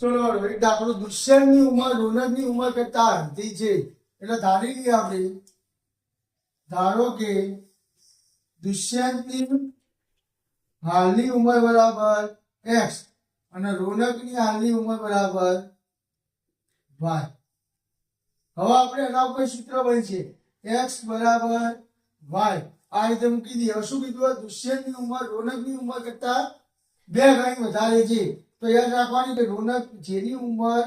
ચલો એક દાખલો, દુષ્યંતની ઉંમર રોનકની ઉંમર કરતા અડધી છે. એટલે ધારી લઈએ આપણે, ધારો કે દુષ્યંતની હાલની ઉંમર બરાબર x અને રોનકની હાલની ઉંમર બરાબર y. હવે આપણે એના ઉપર સૂત્ર બનશે x બરાબર y. આ રીતે મૂકી દઈએ. હવે શું કીધું? દુષ્યંતની ઉંમર રોનકની ઉંમર કરતા 2 ગણી વધારે છે. તો યાદ રાખવાની કે રોનક જેની ઉંમર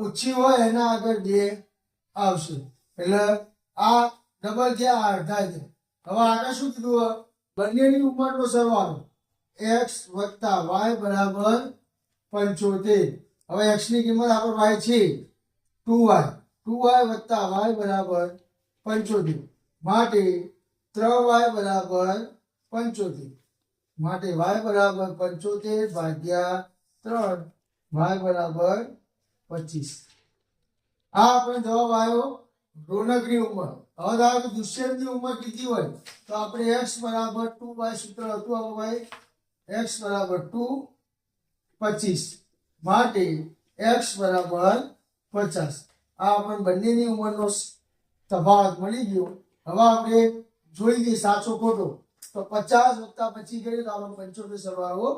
ઓછી હોય એના આગળ 2 આવશે. એટલે આ ડબલ છે, આ અડધા છે. હવે આગળ શું કીધું? બંનેની ઉંમરનો સરવાળો x વત્તા y બરાબર 75. હવે x ની કિંમત આપણે y છે 2y. 2y વત્તા y બરાબર 75 માટે 3y બરાબર 75. માટે y બરાબર 75 ભાગ્યા 3, y બરાબર 25. આ આપણે જવાબ આવ્યો રોનકની ઉંમર. હવે ધારો કે દુષ્યંતની ઉંમર કેટલી હોય તો આપણે x બરાબર 2y સૂત્ર હતું. હવે x બરાબર 2, 25 માટે x બરાબર 50. આ આપણે બંનેની ઉંમરનો તફાવત મળી ગયો. હવે આપણે જોઈ લઈએ સાચો ખોટો. તો 50 વત્તા 25 કરીએ તો આપણે 75 સરવાળો